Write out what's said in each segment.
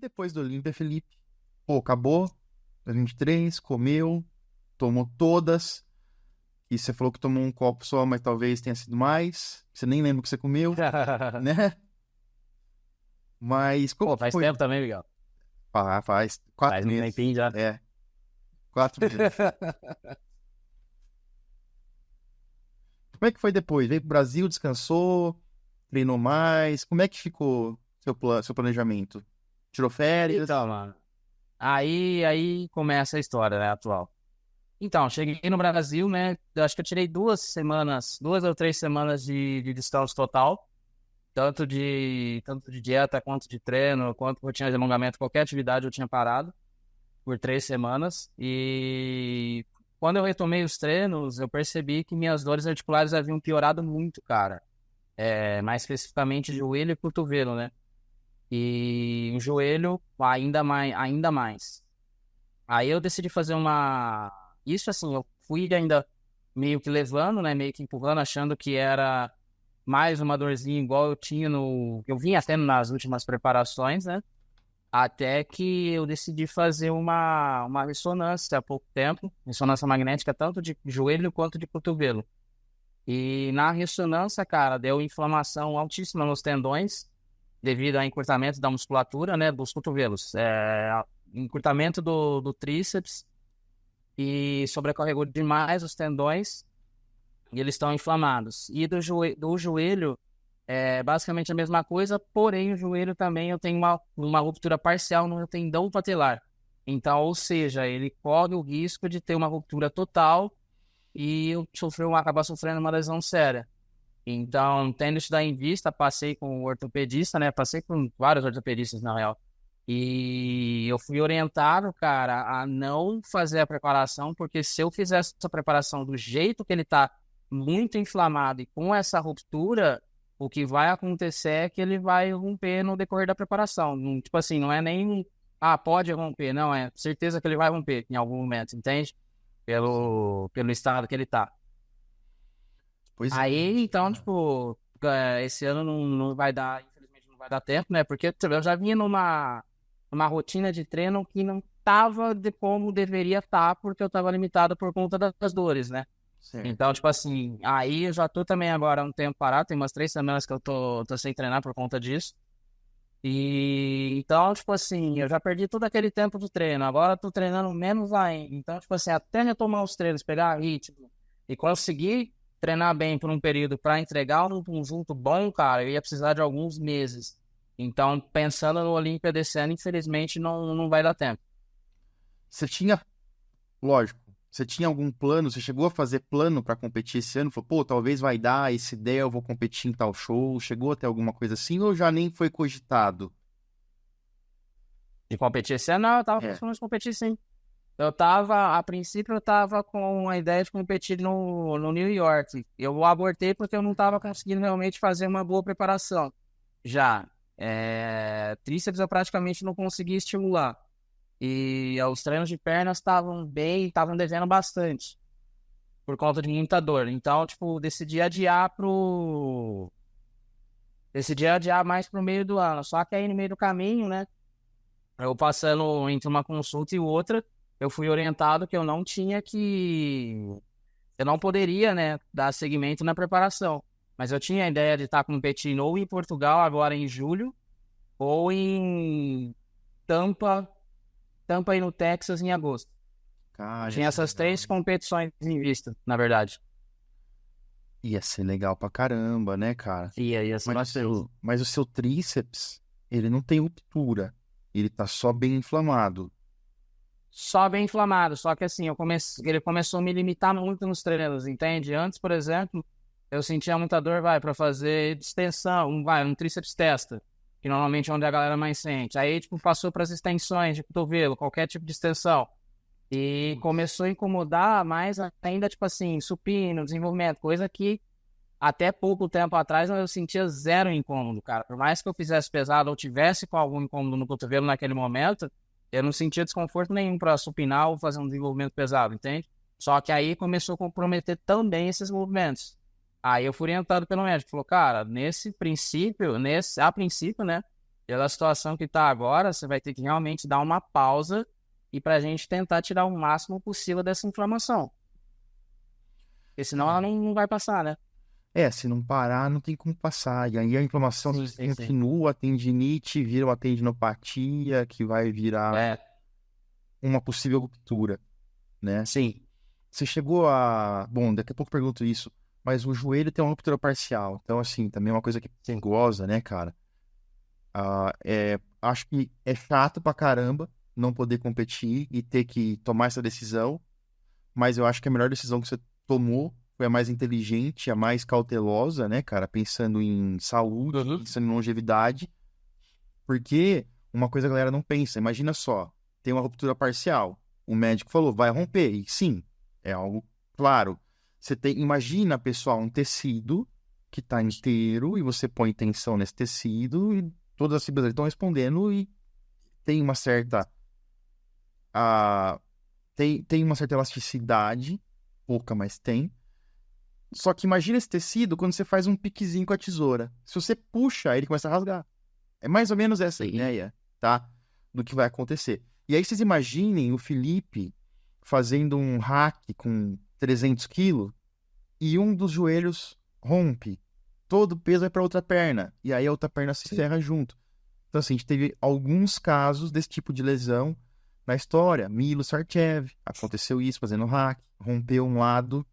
depois do Olímpia, Felipe? Pô, acabou 2023, comeu, tomou todas. E você falou que tomou um copo só, mas talvez tenha sido mais. Você nem lembra o que você comeu, né? Mas como Pô, que faz foi? tempo também, Miguel. Ah, faz 4 Faz um meses. tempinho já. É, 4 meses. Como é que foi depois? Veio pro Brasil, descansou, treinou mais? Como é que ficou seu planejamento? Tirou férias? Então, mano, aí começa a história, né, atual. Então, cheguei no Brasil, né, eu acho que eu tirei 2 semanas, 2 ou 3 semanas de descanso total, tanto de dieta, quanto de treino, quanto rotina de alongamento, qualquer atividade eu tinha parado por 3 semanas. E quando eu retomei os treinos, eu percebi que minhas dores articulares haviam piorado muito, cara. Mais especificamente joelho e cotovelo, né? E o joelho ainda mais, ainda mais. Aí eu decidi fazer uma... Isso assim, eu fui ainda meio que levando, né? Meio que empurrando, achando que era mais uma dorzinha igual eu tinha no... Eu vinha tendo nas últimas preparações, né? Até que eu decidi fazer uma ressonância há pouco tempo. Ressonância magnética tanto de joelho quanto de cotovelo. E na ressonância, cara, deu inflamação altíssima nos tendões, devido ao encurtamento da musculatura, né, dos cotovelos. Encurtamento do tríceps e sobrecarregou demais os tendões e eles estão inflamados. E do joelho, basicamente a mesma coisa, porém o joelho também eu tenho uma ruptura parcial no tendão patelar. Então, ou seja, ele corre o risco de ter uma ruptura total e eu acabar sofrendo uma lesão séria. Então, tendo isso daí em vista, passei com o ortopedista, né? Passei com vários ortopedistas, na real. E eu fui orientado, cara, a não fazer a preparação, porque se eu fizesse essa preparação do jeito que ele tá muito inflamado e com essa ruptura, o que vai acontecer é que ele vai romper no decorrer da preparação. Tipo assim, não é nem, pode romper, não, é certeza que ele vai romper em algum momento, entende? Pelo estado que ele tá. Pois é. Aí, então, tipo, esse ano não vai dar, infelizmente não vai dar tempo, né? Porque tipo, eu já vinha numa rotina de treino que não tava de como deveria estar, porque eu tava limitado por conta das dores, né? Certo. Então, tipo assim, aí eu já tô também agora um tempo parado, tem umas 3 semanas que eu tô sem treinar por conta disso. E então, tipo assim, eu já perdi todo aquele tempo do treino, agora eu tô treinando menos ainda. Então, tipo assim, até retomar os treinos, pegar ritmo e conseguir treinar bem por um período para entregar um conjunto bom, cara, eu ia precisar de alguns meses. Então, pensando no Olímpia desse ano, infelizmente não vai dar tempo. Você tinha, lógico, você tinha algum plano? Você chegou a fazer plano para competir esse ano? Falou, pô, talvez vai dar essa ideia, eu vou competir em tal show. Chegou a ter alguma coisa assim ou já nem foi cogitado? De competir esse ano, não, eu tava É. pensando em competir sim. A princípio, eu tava com a ideia de competir no New York. Eu abortei porque eu não tava conseguindo realmente fazer uma boa preparação. Já, tríceps eu praticamente não consegui estimular. E os treinos de pernas estavam devendo bastante, por conta de muita dor. Então, tipo, decidi adiar mais pro meio do ano. Só que aí no meio do caminho, né, eu passando entre uma consulta e outra, eu fui orientado que eu não poderia, né, dar seguimento na preparação. Mas eu tinha a ideia de estar competindo ou em Portugal agora em julho, ou em Tampa, Tampa e no Texas em agosto. Cara, ia Tinha ser essas legal, três hein? competições em vista, na verdade. Ia ser legal pra caramba, né, cara? Ia ser Mas o bastante. seu tríceps, ele não tem ruptura. Ele tá só bem inflamado. Só bem inflamado, só que assim, ele começou a me limitar muito nos treinos, entende? Antes, por exemplo, eu sentia muita dor, para fazer extensão, um tríceps testa, que normalmente é onde a galera mais sente. Aí, tipo, passou para as extensões de cotovelo, qualquer tipo de extensão. E Putz. começou a incomodar mais ainda, tipo assim, supino, desenvolvimento, coisa que até pouco tempo atrás eu sentia zero incômodo, cara. Por mais que eu fizesse pesado ou tivesse com algum incômodo no cotovelo naquele momento, eu não sentia desconforto nenhum para supinar ou fazer um desenvolvimento pesado, entende? Só que aí começou a comprometer também esses movimentos. Aí eu fui orientado pelo médico, falou, cara, a princípio, né, pela situação que tá agora, você vai ter que realmente dar uma pausa e pra gente tentar tirar o máximo possível dessa inflamação. Porque senão ela não vai passar, né? Se não parar, não tem como passar. E aí a inflamação Sim. continua, a tendinite vira uma tendinopatia, que vai virar É, uma possível ruptura, né? sim. Você chegou a... Bom, daqui a pouco eu pergunto isso, mas o joelho tem uma ruptura parcial. Então, assim, também é uma coisa que é perigosa, né, cara? Acho que é chato pra caramba não poder competir e ter que tomar essa decisão, mas eu acho que a melhor decisão que você tomou foi a mais inteligente, a mais cautelosa, né, cara? Pensando em saúde, pensando em longevidade, porque uma coisa a galera não pensa. Imagina só, tem uma ruptura parcial. O médico falou, vai romper. E sim, é algo claro. Imagina, pessoal, um tecido que está inteiro e você põe tensão nesse tecido e todas as fibras estão respondendo e tem uma certa tem uma certa elasticidade, pouca, mas tem. Só que imagina esse tecido quando você faz um piquezinho com a tesoura. Se você puxa, ele começa a rasgar. É mais ou menos essa a ideia, tá? Do que vai acontecer. E aí vocês imaginem o Felipe fazendo um hack com 300 quilos e um dos joelhos rompe. Todo o peso vai para outra perna. E aí a outra perna se ferra junto. Então, assim, a gente teve alguns casos desse tipo de lesão na história. Milo Sarchev, aconteceu isso fazendo hack, rompeu um lado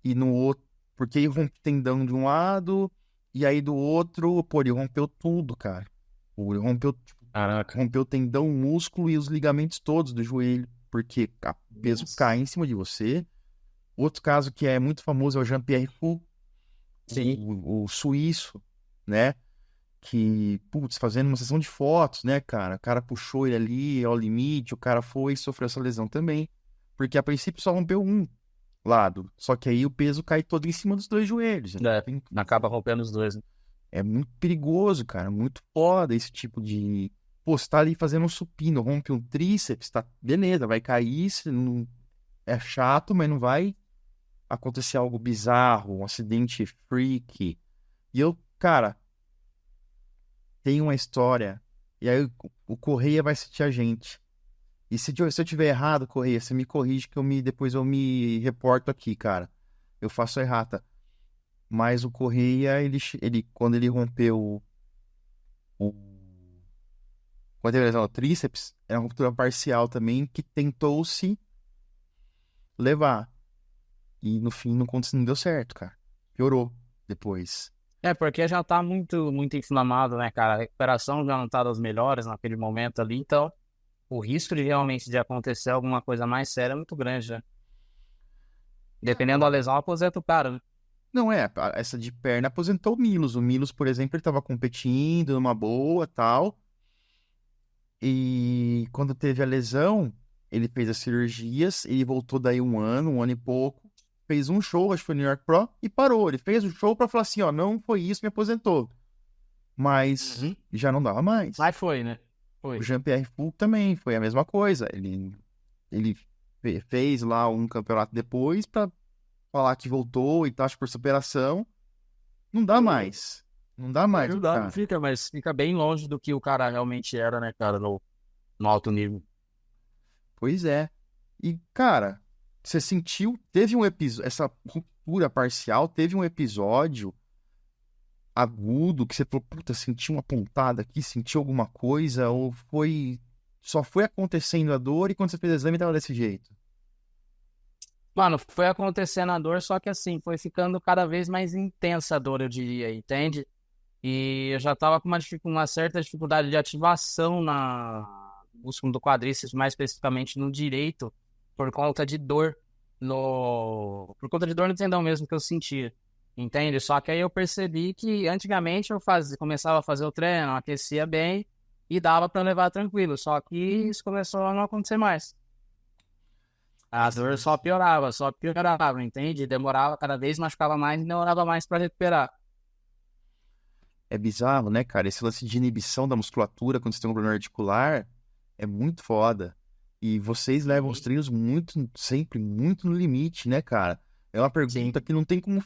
e no outro, porque ele rompeu o tendão de um lado e aí do outro, pô, ele rompeu tudo, cara. Ele rompeu, rompeu o tendão, o músculo e os ligamentos todos do joelho, porque o peso cai em cima de você. Outro caso que é muito famoso é o Jean-Pierre Fou, o suíço, né? Que, putz, fazendo uma sessão de fotos, né, cara? O cara puxou ele ali ao limite, o cara foi e sofreu essa lesão também. Porque a princípio só rompeu um lado. Só que aí o peso cai todo em cima dos dois joelhos. Acaba rompendo os dois, né? É muito perigoso, cara. Muito foda esse tipo de... Pô, você tá ali fazendo um supino, rompe um tríceps, tá... Beleza, vai cair, não... é chato, mas não vai acontecer algo bizarro, um acidente freak. E eu, cara... Tem uma história, e aí o Correia vai assistir a gente. E se eu tiver errado, Correia, você me corrige que depois eu me reporto aqui, cara. Eu faço a errata. Mas o Correia, quando ele rompeu o... Quando ele lesão o tríceps, era uma ruptura parcial também, que tentou-se levar. E no fim não deu certo, cara. Piorou depois. Porque já tá muito inflamado, né, cara? A recuperação já não tá das melhores naquele momento ali, então o risco de realmente de acontecer alguma coisa mais séria é muito grande, né? Dependendo da lesão, aposenta o cara, né? Não essa de perna aposentou o Milos. O Milos, por exemplo, ele tava competindo numa boa, tal. E quando teve a lesão, ele fez as cirurgias, ele voltou daí um ano e pouco, fez um show, acho que foi no New York Pro, e parou. Ele fez o show pra falar assim, ó, não foi isso, me aposentou. Mas já não dava mais. Mas foi, né? Foi. O Jean-Pierre Fou também foi a mesma coisa. Ele fez lá um campeonato depois pra falar que voltou e tal, acho que por superação. Não dá mais. Não dá mais, Não dá, cara. não fica, mas fica bem longe do que o cara realmente era, né, cara, no alto nível. Pois é. E, cara, você sentiu, teve um episódio, essa ruptura parcial, teve um episódio agudo que você falou, puta, senti uma pontada aqui, senti alguma coisa, ou só foi acontecendo a dor e quando você fez o exame tava desse jeito? Mano, foi acontecendo a dor, só que assim, foi ficando cada vez mais intensa a dor, eu diria, entende? E eu já tava com uma certa dificuldade de ativação no músculo do quadríceps, mais especificamente no direito, por conta de dor por conta de dor no tendão mesmo que eu sentia, entende? Só que aí eu percebi que antigamente começava a fazer o treino, aquecia bem e dava pra levar tranquilo, só que isso começou a não acontecer mais. A dor só piorava, entende? Demorava, cada vez machucava mais e demorava mais pra recuperar. É bizarro, né, cara? Esse lance de inibição da musculatura quando você tem um problema articular é muito foda. E vocês levam os treinos sempre muito no limite, né, cara? É uma pergunta que não tem como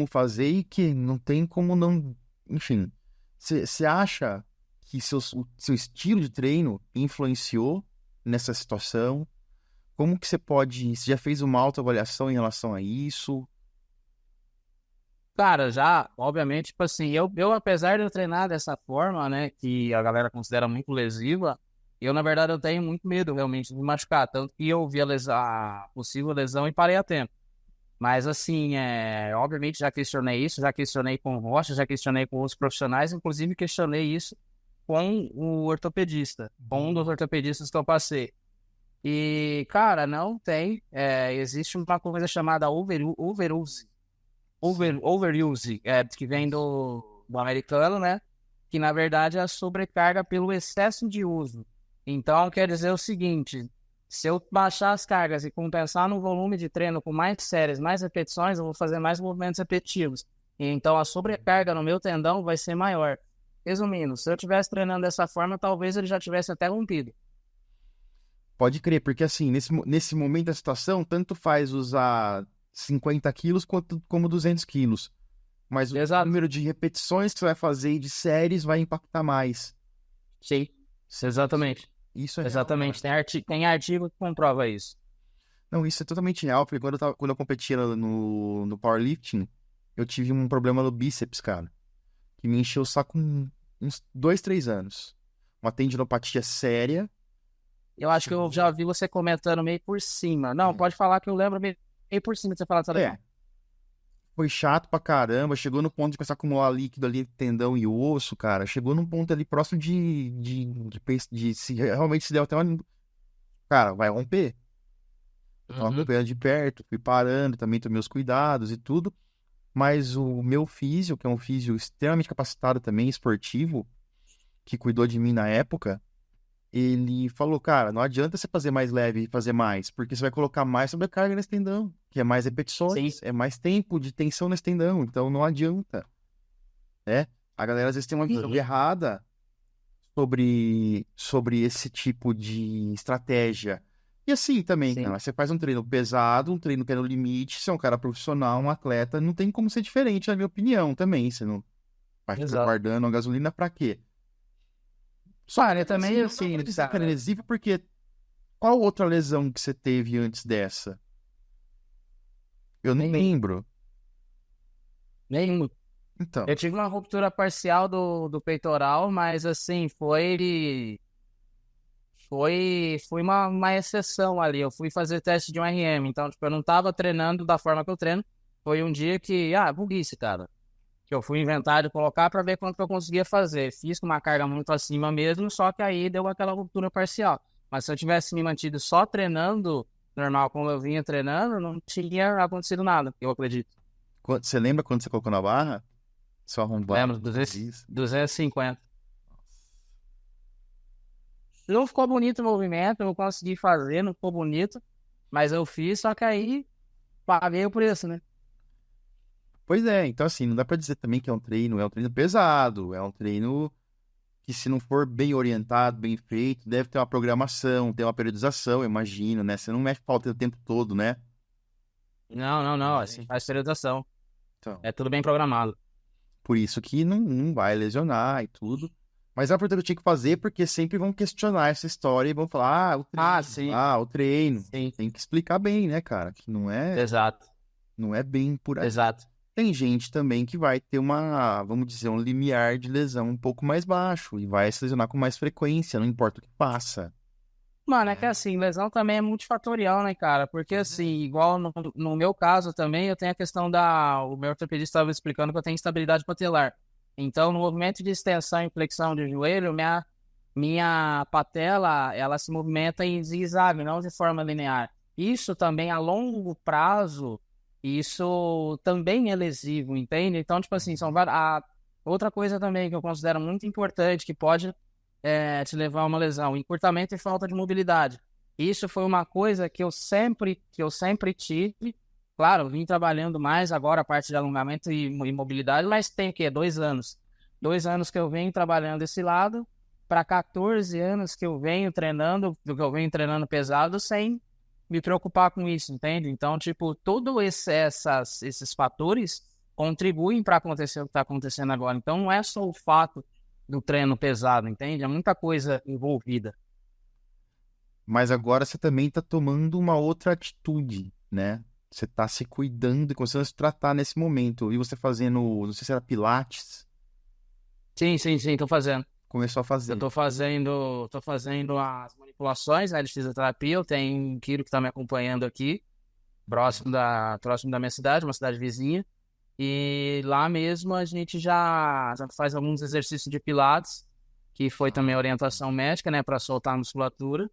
fazer e que não tem como não... Enfim, Você acha que o seu estilo de treino influenciou nessa situação? Como que você pode... Você já fez uma autoavaliação em relação a isso? Cara, já, obviamente, tipo assim, eu apesar de eu treinar dessa forma, né, que a galera considera muito lesiva, na verdade, eu tenho muito medo, realmente, de me machucar, tanto que eu vi a possível lesão e parei a tempo. Mas, assim, obviamente, já questionei isso, já questionei com o Rocha, já questionei com outros profissionais, inclusive questionei isso com o ortopedista, com um dos ortopedistas que eu passei. E, cara, não tem, existe uma coisa chamada overuse, overuse, que vem do americano, né? Que na verdade é a sobrecarga pelo excesso de uso. Então, quer dizer o seguinte: se eu baixar as cargas e compensar no volume de treino com mais séries, mais repetições, eu vou fazer mais movimentos repetitivos. E então, a sobrecarga no meu tendão vai ser maior. Resumindo, se eu estivesse treinando dessa forma, talvez ele já tivesse até rompido. Pode crer, porque assim, nesse momento da situação, tanto faz usar 50 quilos como 200 quilos. Mas o Exato. número de repetições que você vai fazer e de séries vai impactar mais. Sim, exatamente. Isso é real, Exatamente. cara. Tem artigo que comprova isso. Não, isso é totalmente real, porque quando eu competia no powerlifting, eu tive um problema no bíceps, cara, que me encheu o saco uns 2, 3 anos. Uma tendinopatia séria. Eu acho que eu já vi você comentando meio por cima. Não, pode falar que eu lembro meio por cima de você falar dessa lesão. Foi chato pra caramba, chegou no ponto de começar a acumular líquido ali, tendão e osso, cara. Chegou num ponto ali próximo de se realmente se der até uma... Cara, vai romper. Eu tava acompanhando de perto, fui parando, também tomei os cuidados e tudo. Mas o meu físio, que é um físio extremamente capacitado também, esportivo, que cuidou de mim na época, ele falou, cara, não adianta você fazer mais leve e fazer mais, porque você vai colocar mais sobrecarga nesse tendão, que é mais repetições, Sim. é mais tempo de tensão nesse tendão, então não adianta, né? A galera às vezes tem uma visão errada sobre esse tipo de estratégia. E assim também, Sim. cara, você faz um treino pesado, um treino que é no limite, você é um cara profissional, um atleta, não tem como ser diferente, na minha opinião, também. Você não vai ficar Exato. guardando a gasolina pra quê? Só Cara, eu que, também, não dá assim, pra dizer que era lesivo, porque qual outra lesão que você teve antes dessa? Eu não lembro. nenhum. Então, Eu tive uma ruptura parcial do peitoral, mas assim, foi uma exceção ali. Eu fui fazer teste de um RM, então, tipo, eu não tava treinando da forma que eu treino. Foi um dia que, burrice, cara. Que eu fui inventar de colocar pra ver quanto que eu conseguia fazer. Fiz com uma carga muito acima mesmo, só que aí deu aquela ruptura parcial. Mas se eu tivesse me mantido só treinando normal como eu vinha treinando, não tinha acontecido nada, eu acredito. você lembra quando você colocou na barra? Seu arrombado. Lembro, 250. Não ficou bonito o movimento, eu consegui fazer, não ficou bonito, mas eu fiz, só que aí paguei o preço, né? Pois é, então assim, não dá pra dizer também que é um treino pesado, é um treino que se não for bem orientado, bem feito, deve ter uma programação, ter uma periodização, eu imagino, né? Você não mexe pauta o tempo todo, né? Não, assim, faz periodização. Então, É tudo bem programado. por isso que não vai lesionar e tudo. Mas é uma pergunta que eu tinha que fazer, porque sempre vão questionar essa história e vão falar, Sim, o treino. sim, Tem que explicar bem, né, cara? Que exato, não é bem por aí. exato. Tem gente também que vai ter vamos dizer, um limiar de lesão um pouco mais baixo e vai se lesionar com mais frequência, não importa o que passa. Mano, é que assim, lesão também é multifatorial, né, cara? Porque assim, igual no meu caso também, eu tenho a questão o meu ortopedista estava explicando que eu tenho instabilidade patelar. Então, no movimento de extensão e flexão de joelho, minha patela, ela se movimenta em zigue-zague, não de forma linear. Isso também, a longo prazo, isso também é lesivo, entende? Então, tipo assim, outra coisa também que eu considero muito importante, que pode te levar a uma lesão, encurtamento e falta de mobilidade. Isso foi uma coisa que eu sempre tive. Claro, eu vim trabalhando mais agora a parte de alongamento e mobilidade, mas tem o quê? 2 anos. 2 anos que eu venho trabalhando esse lado, para 14 anos que eu venho treinando, pesado, sem me preocupar com isso, entende? Então, tipo, todos esses fatores contribuem para acontecer o que está acontecendo agora. Então, não é só o fato do treino pesado, entende? É muita coisa envolvida. Mas agora você também tá tomando uma outra atitude, né? Você tá se cuidando e começando a se tratar nesse momento. E você fazendo, não sei se era Pilates, Sim, tô fazendo. começou a fazer. Eu tô fazendo as manipulações, né, de fisioterapia. Eu tenho um Kiro que tá me acompanhando aqui, próximo da minha cidade, uma cidade vizinha. E lá mesmo a gente já faz alguns exercícios de Pilates, que foi também orientação médica, né, para soltar a musculatura.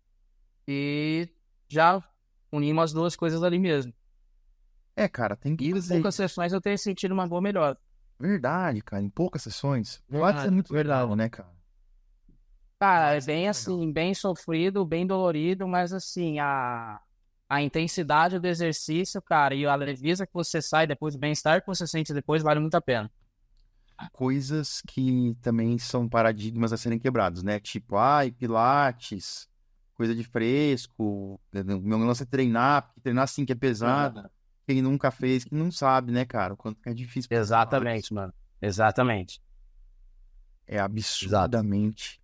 E já unimos as duas coisas ali mesmo. É, cara, tem que E em fazer. poucas sessões eu tenho sentido uma boa melhora. Verdade, cara, em poucas sessões. Pilates é muito legal, né, cara? Cara, é bem assim, bem sofrido, bem dolorido, mas assim, a intensidade do exercício, cara, e a leveza que você sai depois, o bem-estar que você sente depois, vale muito a pena. Coisas que também são paradigmas a serem quebrados, né? Tipo, ai, Pilates, coisa de fresco, meu lance é treinar, porque treinar assim que é pesado. Quem nunca fez, que não sabe, né, cara? O quanto que é difícil. Exatamente, mano. Exatamente. É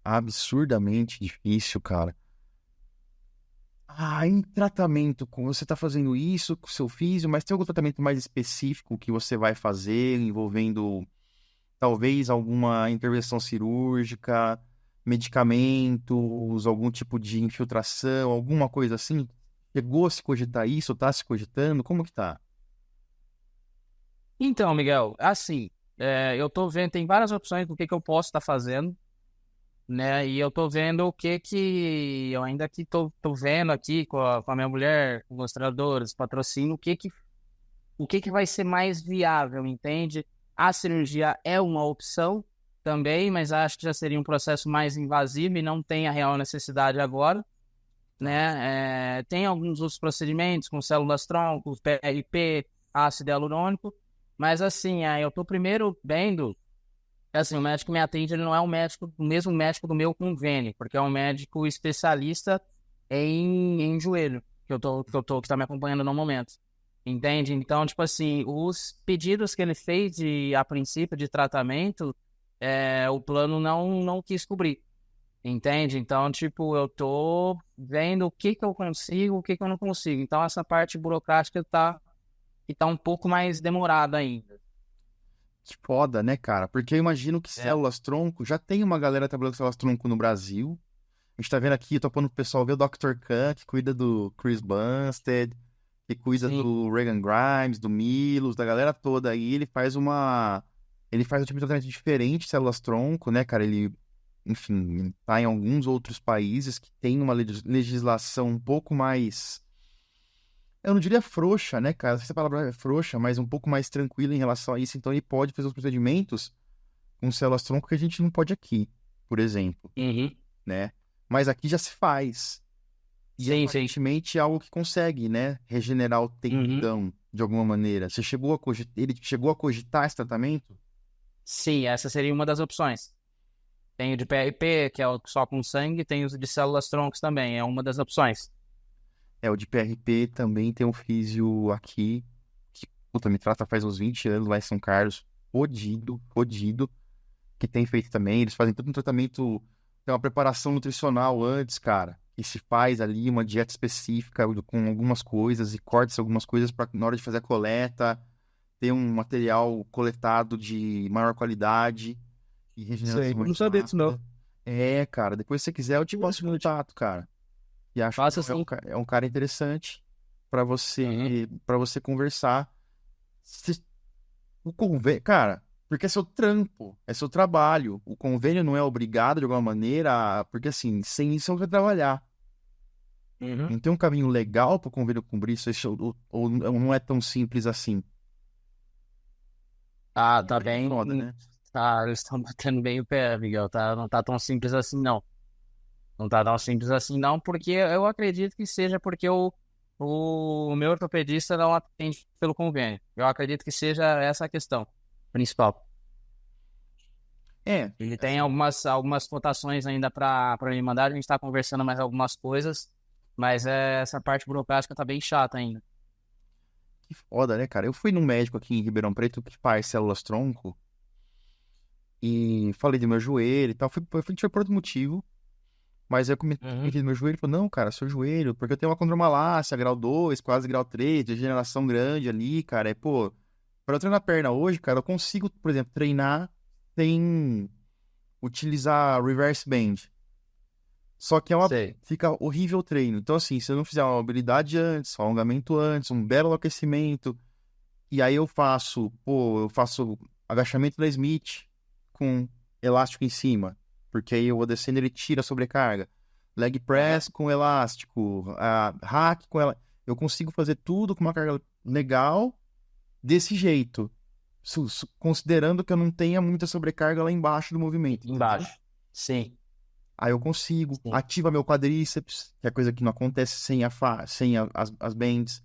absurdamente difícil, cara. Ah, em tratamento, você tá fazendo isso com o seu físio, mas tem algum tratamento mais específico que você vai fazer, envolvendo talvez alguma intervenção cirúrgica, medicamentos, algum tipo de infiltração, alguma coisa assim? Chegou a se cogitar isso, tá se cogitando? Como que tá? Então, Miguel, assim, eu tô vendo, tem várias opções do que eu posso estar fazendo, né? E eu tô vendo o que eu ainda que tô vendo aqui com a minha mulher, com os treinadores, patrocínio, o que vai ser mais viável, entende? A cirurgia é uma opção também, mas acho que já seria um processo mais invasivo e não tem a real necessidade agora, né? Tem alguns outros procedimentos com células-tronco, PRP, ácido hialurônico, mas assim, eu tô primeiro vendo, assim, o médico que me atende, ele não é o mesmo médico do meu convênio, porque é um médico especialista em joelho, que tá me acompanhando no momento. Entende? Então, tipo assim, os pedidos que ele fez a princípio de tratamento, o plano não quis cobrir. Entende? Então, tipo, eu tô vendo o que eu consigo, o que eu não consigo. Então, essa parte burocrática que tá um pouco mais demorada ainda. Que foda, né, cara? Porque eu imagino que células-tronco, já tem uma galera trabalhando com células-tronco no Brasil. A gente tá vendo aqui, tô pondo pro pessoal ver o Dr. Khan, que cuida do Chris Bumstead, que cuida Sim. do Regan Grimes, do Milos, da galera toda aí. Ele faz um tipo de tratamento diferente, células-tronco, né, cara? Ele, enfim, tá em alguns outros países que tem uma legislação um pouco mais. Eu não diria frouxa, né, cara? Não sei se a palavra é frouxa, mas um pouco mais tranquila em relação a isso. Então ele pode fazer os procedimentos com células-tronco que a gente não pode aqui, por exemplo, Uhum. né? Mas aqui já se faz. E Sim. aparentemente é algo que consegue, né? Regenerar o Uhum. tendão de alguma maneira. Ele chegou a cogitar esse tratamento? Sim, essa seria uma das opções. Tem o de PRP, que é o só com sangue, tem o de células-troncos também, é uma das opções. É, o de PRP também tem um físio aqui, que, puta, me trata faz uns 20 anos lá em São Carlos. Fodido, que tem feito também. Eles fazem todo um tratamento, tem uma preparação nutricional antes, cara. Que se faz ali uma dieta específica com algumas coisas e corta-se algumas coisas para na hora de fazer a coleta, ter um material coletado de maior qualidade e Sei, regeneração eu não mais sabia disso, não. rápida. É, cara, depois se você quiser eu te passo o contato, cara. E acho que Faça é assim. é um cara interessante para Uhum. você conversar. O convênio, cara, porque é seu trampo, é seu trabalho. O convênio não é obrigado de alguma maneira, porque assim, sem isso você não vai trabalhar. Uhum. Não tem um caminho legal para o convênio cumprir isso, ou não é tão simples assim. Tá É bem. foda, né? Tá, eles estão batendo bem o pé, Miguel. Tá, não tá tão simples assim, não. Não tá tão simples assim, não, porque eu acredito que seja porque o meu ortopedista não atende pelo convênio. Eu acredito que seja essa a questão principal. É, Ele tem assim, algumas cotações ainda para me mandar, a gente está conversando mais algumas coisas, mas essa parte burocrática tá bem chata ainda. que foda, né, cara? Eu fui num médico aqui em Ribeirão Preto que faz células-tronco e falei do meu joelho e tal. Foi por outro motivo, mas aí eu Uhum. comentei do meu joelho e falou, não, cara, seu joelho, porque eu tenho uma condromalácia, grau 2 quase grau 3 degeneração grande ali, cara. Pô, pra eu treinar a perna hoje, cara, eu consigo, por exemplo, treinar sem utilizar reverse band. Só que Sei. fica horrível o treino. Então, assim, se eu não fizer uma mobilidade antes, um alongamento antes, um belo aquecimento, e aí eu faço agachamento da Smith com elástico em cima, porque aí eu vou descendo e ele tira a sobrecarga. Leg Aham. press com elástico, hack com elástico. Eu consigo fazer tudo com uma carga legal desse jeito, considerando que eu não tenha muita sobrecarga lá embaixo do movimento, entendeu? Embaixo. Sim, Aí eu consigo, sim. ativa meu quadríceps, que é coisa que não acontece sem as bands.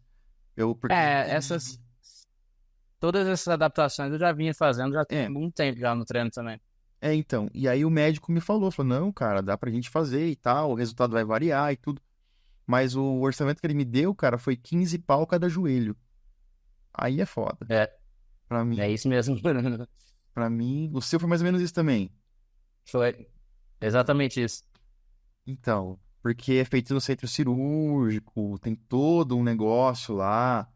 Porque Essas, todas essas adaptações eu já vinha fazendo já tem é, muito tempo já no treino também. então. E aí o médico me falou, não, cara, dá pra gente fazer e tal, o resultado vai variar e tudo. Mas o orçamento que ele me deu, cara, foi 15 pau cada joelho. Aí é foda. É, Pra é mim, isso mesmo. para mim, o seu foi mais ou menos isso também. Foi exatamente isso. Então, porque é feito no centro cirúrgico, tem todo um negócio lá.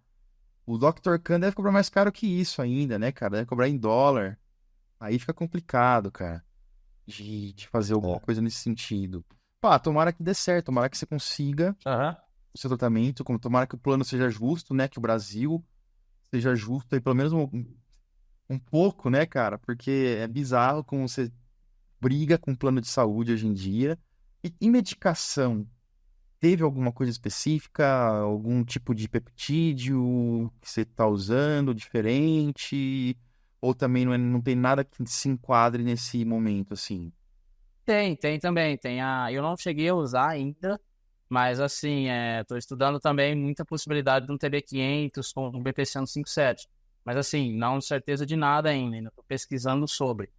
O Dr. Khan deve cobrar mais caro que isso ainda, né, cara? Deve cobrar em dólar. Aí fica complicado, cara, de fazer alguma É. coisa nesse sentido. Pá, tomara que dê certo, tomara que você consiga Aham. o seu tratamento, tomara que o plano seja justo, né? Que o Brasil seja justo aí, pelo menos um pouco, né, cara? Porque é bizarro como você briga com o plano de saúde hoje em dia. E medicação? Teve alguma coisa específica? Algum tipo de peptídeo que você está usando diferente? Ou também não tem nada que se enquadre nesse momento, assim? Tem também. Eu não cheguei a usar ainda, mas assim, tô estudando também muita possibilidade de um TB500 com um BPC 157. Mas assim, não certeza de nada ainda estou pesquisando sobre.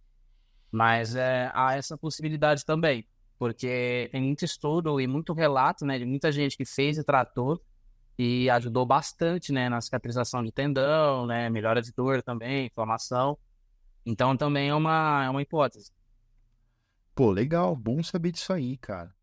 Mas há essa possibilidade também, porque tem muito estudo e muito relato, né, de muita gente que fez e tratou e ajudou bastante, né, na cicatrização de tendão, né, melhora de dor também, inflamação. Então também é uma hipótese. Pô, legal, bom saber disso aí, cara.